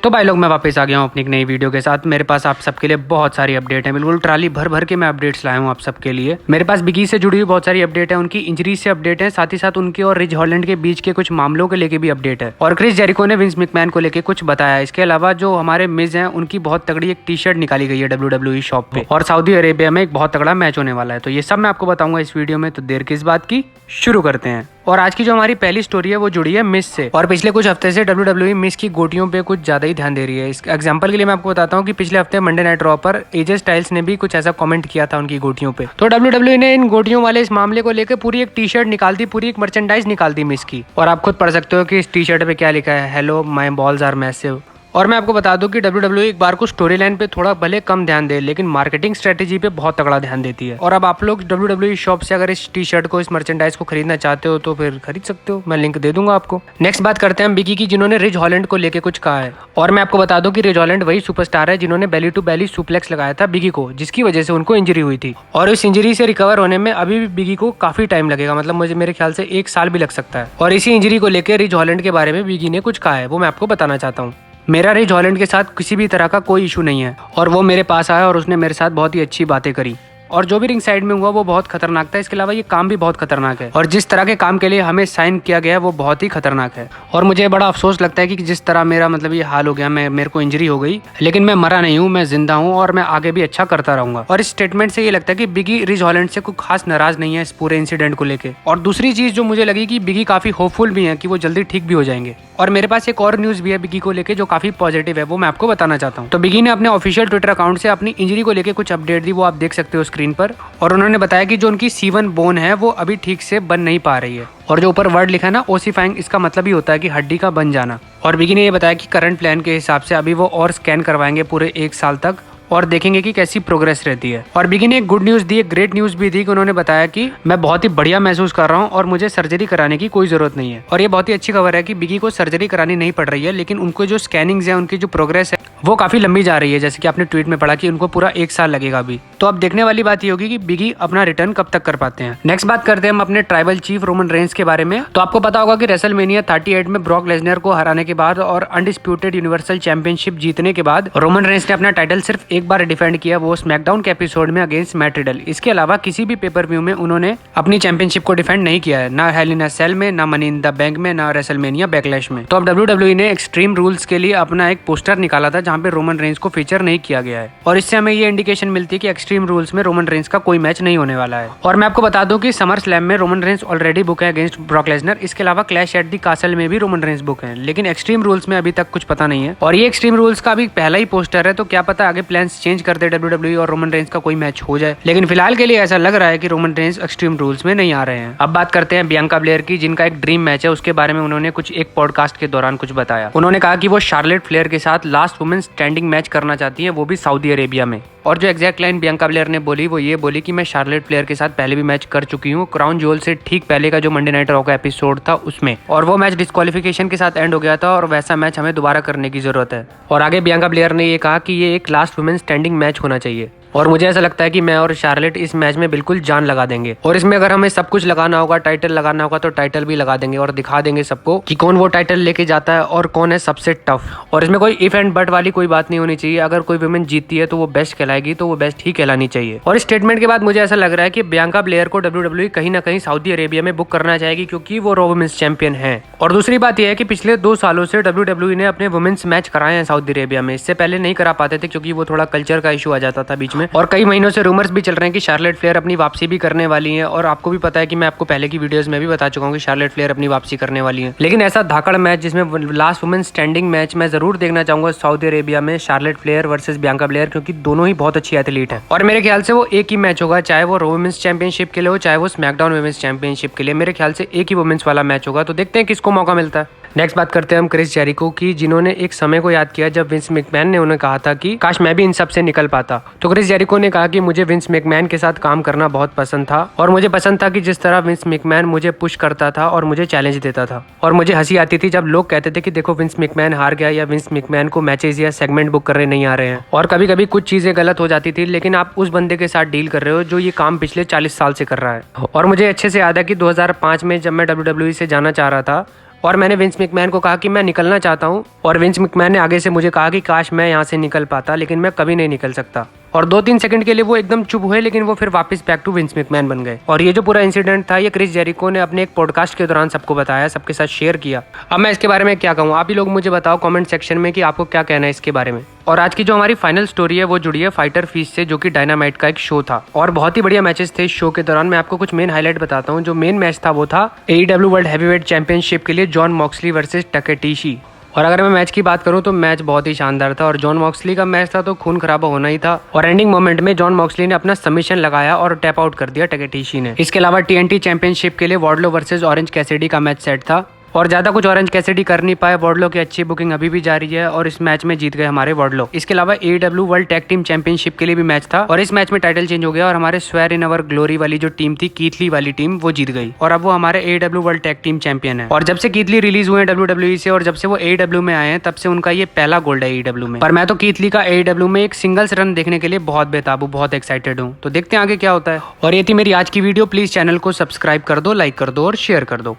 तो भाई लोग मैं वापस आ गया हूँ अपनी एक नई वीडियो के साथ। मेरे पास आप सबके लिए बहुत सारी अपडेट है, बिल्कुल ट्राली भर भर के मैं अपडेट्स लाया हूँ आप सबके लिए। मेरे पास बिगी से जुड़ी हुई बहुत सारी अपडेट है, उनकी इंजरी से अपडेट है, साथ ही साथ उनके और रिच हॉलैंड के बीच के कुछ मामलों को लेकर भी अपडेट है, और क्रिस जेरिको ने विंस मैकमैन को लेकर कुछ बताया। इसके अलावा जो हमारे मिज हैं उनकी बहुत तगड़ी एक टी शर्ट निकाली गई है WWE शॉप पे, और सऊदी अरेबिया में एक बहुत तगड़ा मैच होने वाला है। तो ये सब मैं आपको बताऊंगा इस वीडियो में, तो देर किस बात की, शुरू करते हैं। और आज की जो हमारी पहली स्टोरी है वो जुड़ी है मिस से, और पिछले कुछ हफ्ते से WWE मिस की गोटियों पे कुछ ज्यादा ही ध्यान दे रही है। इस एग्जांपल के लिए मैं आपको बताता हूँ कि पिछले हफ्ते मंडे नाइट रॉ पर एजे स्टाइल्स ने भी कुछ ऐसा कमेंट किया था उनकी गोटियों पे। तो WWE ने इन गोटियों वाले इस मामले को लेकर पूरी एक टी शर्ट निकाल दी, पूरी एक मर्चेंडाइज निकाल दी मिस की, और आप खुद पढ़ सकते हो कि इस टी शर्ट पे क्या लिखा है, hello my balls are massive. और मैं आपको बता दूं कि WWE एक बार को स्टोरी लाइन पे थोड़ा भले कम ध्यान दे, लेकिन मार्केटिंग स्ट्रेटेजी पे बहुत तगड़ा ध्यान देती है। और अब आप लोग WWE शॉप से अगर इस टी शर्ट को, इस मर्चेंडाइज को खरीदना चाहते हो तो फिर खरीद सकते हो, मैं लिंक दे दूंगा आपको। नेक्स्ट बात करते हैं हम बिगी की, जिन्होंने रिच हॉलैंड को लेकर कुछ कहा है। और मैं आपको बता दूं कि रिच हॉलैंड वही सुपरस्टार है जिन्होंने बेली टू बेली सुप्लेक्स लगाया था बिगी को, जिसकी वजह से उनको इंजरी हुई थी। और इस इंजरी से रिकवर होने में अभी भी बिगी को काफी टाइम लगेगा, मतलब मुझे मेरे ख्याल से 1 साल भी लग सकता है। और इसी इंजरी को लेकर रिच हॉलैंड के बारे में बिगी ने कुछ कहा है, वो मैं आपको बताना चाहता हूँ। मेरा रिच हॉलैंड के साथ किसी भी तरह का कोई इशू नहीं है, और वो मेरे पास आया और उसने मेरे साथ बहुत ही अच्छी बातें करी, और जो भी रिंग साइड में हुआ वो बहुत खतरनाक था। इसके अलावा ये काम भी बहुत खतरनाक है, और जिस तरह के काम के लिए हमें साइन किया गया है वो बहुत ही खतरनाक है। और मुझे बड़ा अफसोस लगता है कि जिस तरह मेरा मतलब ये हाल हो गया, मेरे को इंजरी हो गई, लेकिन मैं मरा नहीं हूँ, मैं जिंदा हूँ, और मैं आगे भी अच्छा करता रहूंगा। और इस स्टेटमेंट से ये लगता है कि बिगी रिच हॉलैंड से कोई खास नाराज नहीं है इस पूरे इंसिडेंट को लेकर। और दूसरी चीज जो मुझे लगी कि बिगी काफी होपफुल भी है कि वो जल्दी ठीक भी हो जाएंगे। और मेरे पास एक और न्यूज भी है बिगी को लेके जो काफी पॉजिटिव है, वो मैं आपको बताना चाहता हूँ। तो बिगी ने अपने ऑफिशियल ट्विटर अकाउंट से अपनी इंजरी को लेके कुछ अपडेट दी, वो आप देख सकते हो स्क्रीन पर। और उन्होंने बताया कि जो उनकी C1 बोन है वो अभी ठीक से बन नहीं पा रही है, और जो ऊपर वर्ड लिखा है ना ओसिफाइंग, इसका मतलब ही होता है कि हड्डी का बन जाना। और बिगी ने ये बताया कि करंट प्लान के हिसाब से अभी वो और स्कैन करवाएंगे पूरे 1 साल तक, और देखेंगे कि कैसी प्रोग्रेस रहती है। और बिगी ने एक गुड न्यूज दी, एक ग्रेट न्यूज भी दी, कि उन्होंने बताया कि मैं बहुत ही बढ़िया महसूस कर रहा हूँ और मुझे सर्जरी कराने की कोई जरूरत नहीं है। और ये बहुत ही अच्छी खबर है कि बिगी को सर्जरी करानी नहीं पड़ रही है, लेकिन उनको जो स्कैनिंग्स है, उनकी जो प्रोग्रेस है वो काफी लंबी जा रही है, जैसे कि आपने ट्वीट में पढ़ा कि उनको पूरा 1 साल लगेगा अभी। तो अब देखने वाली बात ये होगी कि बिगी अपना रिटर्न कब तक कर पाते हैं। नेक्स्ट बात करते हैं हम अपने ट्राइबल चीफ रोमन रेंस के बारे में। तो आपको पता होगा कि रेसलमेनिया 38 में ब्रॉक लेसनर को हराने के बाद और अनडिस्प्यूटेड यूनिवर्सल चैंपियनशिप जीतने के बाद रोमन रेंस ने अपना टाइटल सिर्फ एक बार डिफेंड किया, वो स्मैकडाउन के एपिसोड में अगेंस्ट मैट रिडल। इसके अलावा किसी भी पेपर व्यू में उन्होंने अपनी चैंपियनशिप को डिफेंड नहीं किया है, ना हेल इन अ सेल में, ना मनी इन द बैंक में, ना रेसलमेनिया बैकलैश में। तो अब WWE ने एक्सट्रीम रूल्स के लिए अपना एक पोस्टर निकाला था जहां पे रोमन रेंस को फीचर नहीं किया गया है, और इससे हमें ये इंडिकेशन मिलती है कि एक्सट्रीम रूल्स में रोमन रेंस का कोई मैच नहीं होने वाला है। और मैं आपको बता दूं कि समर स्लैम में रोमन रेंस ऑलरेडी बुक है अगेंस्ट ब्रॉक लेसनर। इसके अलावा क्लैश एट द कासल में भी रोमन रेंस बुक है, लेकिन एक्सट्रीम रूल्स में अभी तक कुछ पता नहीं है। और ये एक्सट्रीम रूल्स का अभी पहला ही पोस्टर है, तो क्या पता आगे प्लान्स चेंज कर दे WWE और रोमन रेंस का कोई मैच हो जाए, लेकिन फिलहाल के लिए ऐसा लग रहा है कि रोमन रेंस एक्सट्रीम रूल्स में नहीं आ रहे हैं। अब बात करते हैं बियांका ब्लेयर की, जिनका एक ड्रीम मैच है, उसके बारे में उन्होंने कुछ एक पॉडकास्ट के दौरान कुछ बताया। उन्होंने कहा कि वो शार्लेट फ्लेयर के साथ लास्ट वुमेन स्टैंडिंग मैच करना चाहती है, वो भी सऊदी अरेबिया में। और जो एग्जैक्ट लाइन बियांका ब्लेयर ने बोली वो ये बोली कि मैं शार्लेट फ्लेयर के साथ पहले भी मैच कर चुकी हूँ, क्राउन ज्वेल से ठीक पहले का जो मंडे नाइट रॉ का एपिसोड था उसमें, और वो मैच डिस्क्वालिफिकेशन के साथ एंड हो गया था, और वैसा मैच हमें दोबारा करने की जरूरत है। और आगे बियांका ब्लेयर ने ये कहा कि ये एक लास्ट वुमेन स्टैंडिंग मैच होना चाहिए, और मुझे ऐसा लगता है कि मैं और शार्लेट इस मैच में बिल्कुल जान लगा देंगे, और इसमें अगर हमें सब कुछ लगाना होगा, टाइटल लगाना होगा, तो टाइटल भी लगा देंगे, और दिखा देंगे सबको कि कौन वो टाइटल लेके जाता है और कौन है सबसे टफ। और इसमें कोई इफ एंड बट वाली कोई बात नहीं होनी चाहिए। अगर कोई वुमेन जीतती है तो वो बेस्ट कहलाएगी, तो वो बेस्ट ही कहलानी चाहिए। और इस स्टेटमेंट के बाद मुझे ऐसा लग रहा है कि बियांका ब्लेयर को WWE कहीं ना कहीं सऊदी अरेबिया में बुक करना चाहेगी, क्योंकि वो रॉ वुमेन्स चैंपियन है। और दूसरी बात यह है कि पिछले 2 सालों से WWE ने अपने वुमेन्स मैच कराए हैं सऊदी अरेबिया में। इससे पहले नहीं करा पाते थे, क्योंकि वो थोड़ा कल्चर का इशू आ जाता था बीच में, और कई महीनों से रूमर्स भी चल रहे हैं कि शार्लेट फ्लेयर अपनी वापसी भी करने वाली है। और आपको भी पता है कि मैं आपको पहले की वीडियोस में भी बता चुका हूँ कि शार्लेट फ्लेयर अपनी वापसी करने वाली है। लेकिन ऐसा धाकड़ मैच जिसमें लास्ट वुमेन स्टैंडिंग मैच मैं जरूर देखना चाहूंगा सऊदी अरेबिया में, Charlotte Flair versus Bianca Blair, क्योंकि दोनों ही बहुत अच्छी एथलीट है। और मेरे ख्याल से वो एक ही मैच होगा, चाहे वो रॉ वुमेन्स चैंपियनशिप के लिए हो, चाहे वो स्मैकडाउन वुमेन्स चैंपियनशिप के लिए। मेरे ख्याल से एक ही वुमेन्स वाला मैच होगा, तो देखते हैं किसको मौका मिलता है। नेक्स्ट बात करते हैं हम क्रिस जेरिको की, जिन्होंने एक समय को याद किया जब विंस मैकमैन ने उन्हें कहा था कि काश मैं भी इन सब से निकल पाता। तो क्रिस जेरिको ने कहा कि मुझे विंस मैकमैन के साथ काम करना बहुत पसंद था, और मुझे पसंद था कि जिस तरह विंस मैकमैन मुझे पुश करता था और मुझे चैलेंज देता था। और मुझे हंसी आती थी जब लोग कहते थे कि देखो विंस मैकमैन हार गया, या विंस मैकमैन को मैचेस या सेगमेंट बुक करने नहीं आ रहे हैं। और कभी कभी कुछ चीजें गलत हो जाती थी, लेकिन आप उस बंदे के साथ डील कर रहे हो जो ये काम पिछले 40 साल से कर रहा है। और मुझे अच्छे से याद है कि 2005 में जब मैं WWE से जाना चाह रहा था, और मैंने विंस मैकमैन को कहा कि मैं निकलना चाहता हूँ, और विंस मैकमैन ने आगे से मुझे कहा कि काश मैं यहाँ से निकल पाता, लेकिन मैं कभी नहीं निकल सकता। और 2-3 सेकंड के लिए वो एकदम चुप हुए, लेकिन वो फिर वापस बैक टू विंस मैकमैन बन गए। और ये जो पूरा इंसिडेंट था, ये क्रिस जेरिको ने अपने एक पॉडकास्ट के दौरान सबको बताया, सबके साथ शेयर किया। अब मैं इसके बारे में क्या कहूँ, आप ही लोग मुझे बताओ कमेंट सेक्शन में कि आपको क्या कहना है इसके बारे में। और आज की जो हमारी फाइनल स्टोरी है वो जुड़ी है फाइटर फीस्ट से, जो कि डायनामाइट का एक शो था, और बहुत ही बढ़िया मैचेस थे इस शो के दौरान। मैं आपको कुछ मेन हाईलाइट बताता हूँ। जो मेन मैच था वो था AEW वर्ल्ड हैवीवेट चैंपियनशिप के लिए जॉन मॉक्सली वर्सेस टकेटीशी। और अगर मैं मैच की बात करूं तो मैच बहुत ही शानदार था, और जॉन मॉक्सली का मैच था तो खून खराबा होना ही था। और एंडिंग मोमेंट में जॉन मॉक्सली ने अपना सबमिशन लगाया और टैप आउट कर दिया टकेटीशी ने। इसके अलावा TNT चैंपियनशिप के लिए वार्डलो वर्सेस ऑरेंज कैसिडी का मैच सेट था, और ज्यादा कुछ ऑरेंज कैसिडी कर नहीं पाए। वार्डलो की अच्छी बुकिंग अभी भी जारी है, और इस मैच में जीत गए हमारे वार्डलो। इसके अलावा AEW world tag team championship के लिए भी मैच था, और इस मैच में टाइटल चेंज हो गया, और हमारे स्वेयर इन अवर ग्लोरी वाली जो टीम थी, कीथ ली वाली टीम, वो जीत गई, और अब वो हमारे AEW world tag team champion है। और जब से कीथ ली रिलीज हुए हैं WWE से, और जब से वो AEW में आए हैं, तब से उनका ये पहला गोल्ड है AEW में। पर मैं तो कीथ ली का AEW में एक सिंगल्स रन देखने के लिए बहुत बेताब हूँ, बहुत एक्साइटेड हूँ। तो देखते हैं आगे क्या होता है। और ये थी मेरी आज की वीडियो। प्लीज चैनल को सब्सक्राइब कर दो, लाइक कर दो और शेयर कर दो।